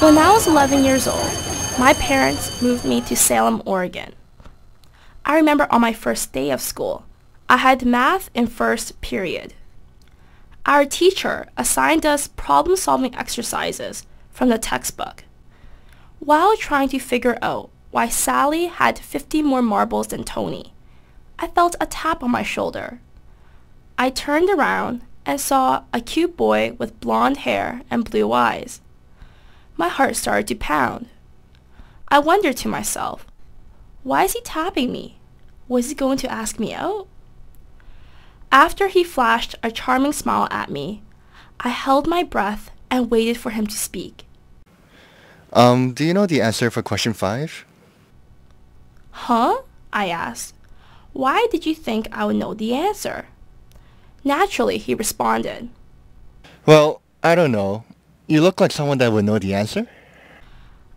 When I was 11 years old, my parents moved me to Salem, Oregon. I remember on my first day of school, I had math in first period. Our teacher assigned us problem-solving exercises from the textbook. While trying to figure out why Sally had 50 more marbles than Tony, I felt a tap on my shoulder. I turned around and saw a cute boy with blonde hair and blue eyes. My heart started to pound. I wondered to myself, why is he tapping me? Was he going to ask me out? After he flashed a charming smile at me, I held my breath and waited for him to speak. Do you know the answer for question 5? Huh? I asked. Why did you think I would know the answer? Naturally, he responded. Well, I don't know. You look like someone that would know the answer.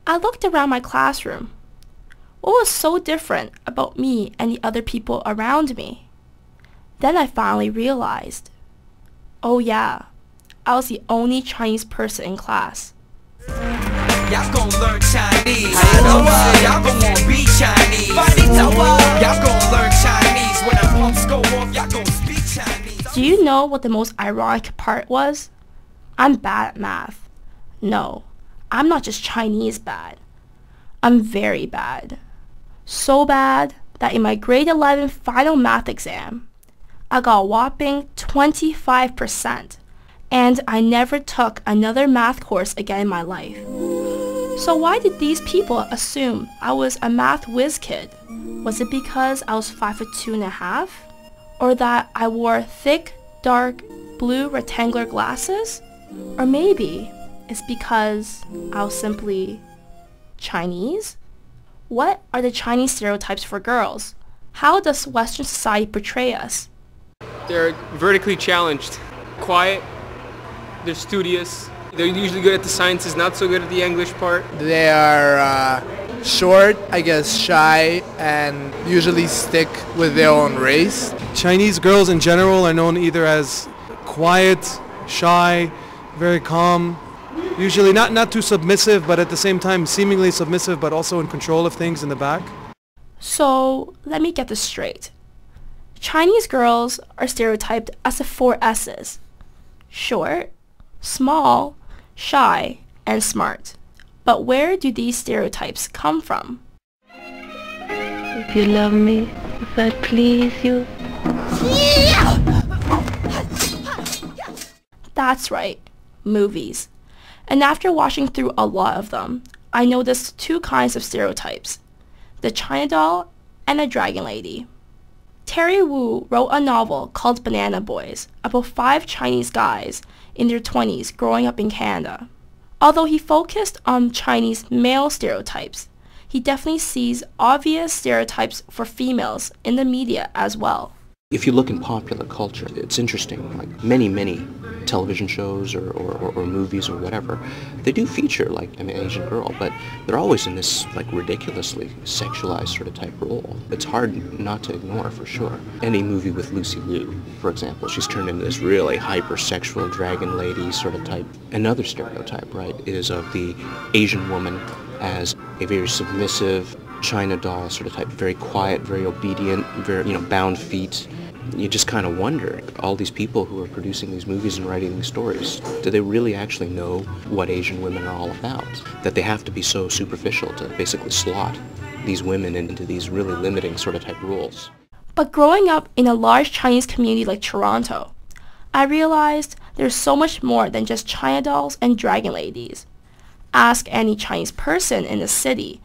I looked around my classroom. What was so different about me and the other people around me? Then I finally realized. Oh yeah, I was the only Chinese person in class. Y'all gon' learn Chinese. Y'all gon' wanna be Chinese. Y'all gon' learn Chinese. When the pumps go off, y'all gon' speak Chinese. Do you know what the most ironic part was? I'm bad at math. No, I'm not just Chinese bad. I'm very bad. So bad that in my grade 11 final math exam, I got a whopping 25%, and I never took another math course again in my life. So why did these people assume I was a math whiz kid? Was it because I was 5'2½"? Or that I wore thick, dark, blue rectangular glasses? Or maybe it's because I was simply Chinese? What are the Chinese stereotypes for girls? How does Western society portray us? They're vertically challenged, quiet, they're studious, they're usually good at the sciences, not so good at the English part. They are short, I guess shy, and usually stick with their own race. Chinese girls in general are known either as quiet, shy, very calm, usually not too submissive, but at the same time seemingly submissive, but also in control of things in the back. So let me get this straight. Chinese girls are stereotyped as the 4 S's: short, small, shy, and smart. But where do these stereotypes come from? If you love me, if I please you. That's right, movies. And after watching through a lot of them, I noticed 2 kinds of stereotypes: the China doll and the dragon lady. Terry Wu wrote a novel called Banana Boys about 5 Chinese guys in their 20s growing up in Canada. Although he focused on Chinese male stereotypes, he definitely sees obvious stereotypes for females in the media as well. If you look in popular culture, it's interesting, like many television shows or movies or whatever, they do feature like an Asian girl, but they're always in this like ridiculously sexualized sort of type role. It's hard not to ignore for sure. Any movie with Lucy Liu, for example, she's turned into this really hypersexual dragon lady sort of type. Another stereotype, right, is of the Asian woman as a very submissive China doll sort of type, very quiet, very obedient, very, bound feet. You just kind of wonder, all these people who are producing these movies and writing these stories, do they really actually know what Asian women are all about? That they have to be so superficial to basically slot these women into these really limiting sort of type roles. But growing up in a large Chinese community like Toronto, I realized there's so much more than just China dolls and dragon ladies. Ask any Chinese person in the city,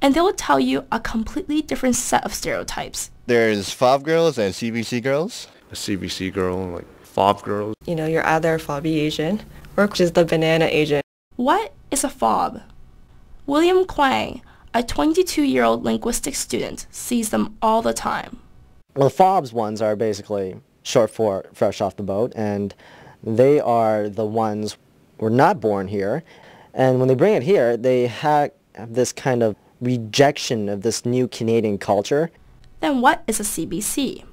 and they'll tell you a completely different set of stereotypes. There's fob girls and CBC girls. A CBC girl, like fob girls. You're either a fobby Asian or just the banana Asian. What is a fob? William Kwang, a 22-year-old linguistics student, sees them all the time. Well, the fobs ones are basically short for fresh off the boat, and they are the ones who were not born here. And when they bring it here, they have this kind of rejection of this new Canadian culture. Then what is a CBC?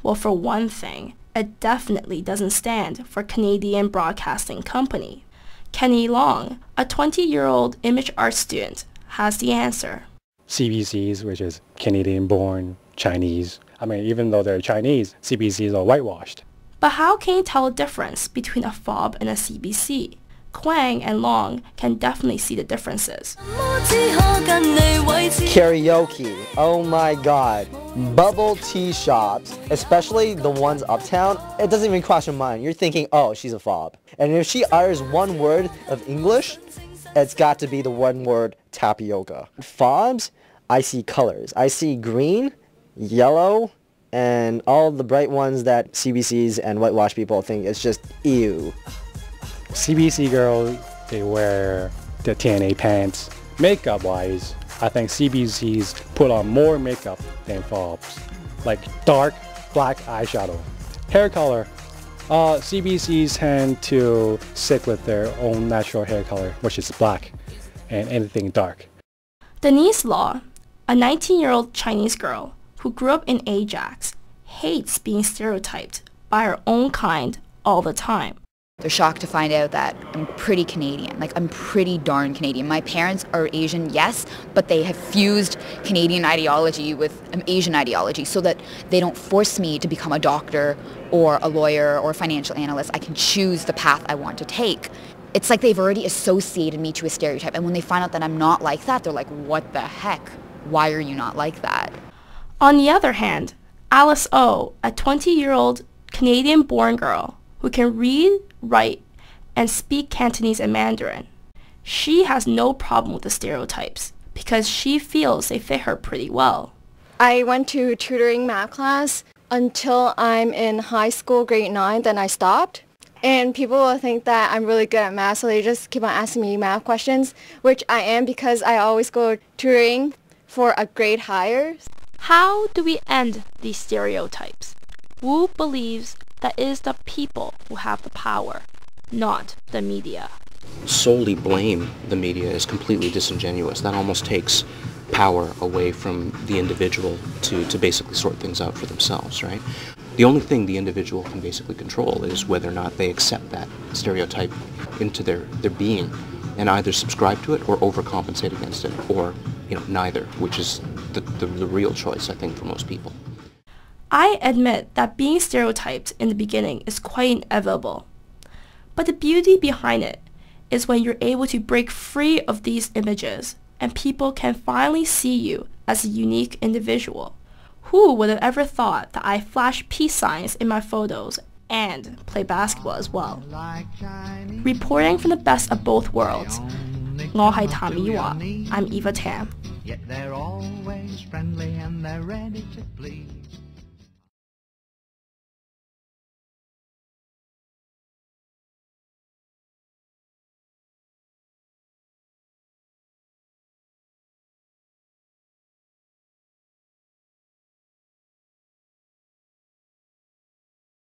Well, for one thing, it definitely doesn't stand for Canadian Broadcasting Company. Kenny Long, a 20-year-old image art student, has the answer. CBCs, which is Canadian-born Chinese. I mean, even though they're Chinese, CBCs are whitewashed. But how can you tell the difference between a fob and a CBC? Kwang and Long can definitely see the differences. Karaoke. Oh my god. Bubble tea shops, especially the ones uptown, it doesn't even cross your mind. You're thinking, oh, she's a fob. And if she utters one word of English, it's got to be the one word tapioca. Fobs, I see colors. I see green, yellow, and all the bright ones that CBCs and whitewash people think is just ew. CBC girls, they wear the TNA pants. Makeup-wise, I think CBCs put on more makeup than fobs, like dark black eyeshadow. Hair color, CBCs tend to stick with their own natural hair color, which is black, and anything dark. Denise Law, a 19-year-old Chinese girl who grew up in Ajax, hates being stereotyped by her own kind all the time. They're shocked to find out that I'm pretty Canadian. Like, I'm pretty darn Canadian. My parents are Asian, yes, but they have fused Canadian ideology with Asian ideology so that they don't force me to become a doctor or a lawyer or a financial analyst. I can choose the path I want to take. It's like they've already associated me to a stereotype, and when they find out that I'm not like that, they're like, what the heck? Why are you not like that? On the other hand, Alice O, a 20-year-old Canadian-born girl who can read, write, and speak Cantonese and Mandarin. She has no problem with the stereotypes because she feels they fit her pretty well. I went to tutoring math class until I'm in high school, grade 9, then I stopped. And people will think that I'm really good at math, so they just keep on asking me math questions, which I am because I always go tutoring for a grade higher. How do we end these stereotypes? Wu believes that it is the people who have the power, not the media. Solely blame the media is completely disingenuous. That almost takes power away from the individual to basically sort things out for themselves, right? The only thing the individual can basically control is whether or not they accept that stereotype into their being and either subscribe to it or overcompensate against it, or neither, which is the real choice, I think, for most people. I admit that being stereotyped in the beginning is quite inevitable. But the beauty behind it is when you're able to break free of these images and people can finally see you as a unique individual. Who would have ever thought that I flash peace signs in my photos and play basketball as well? Reporting from the best of both worlds, I'm Eva Tam. Yet they're always friendly and they're ready to please.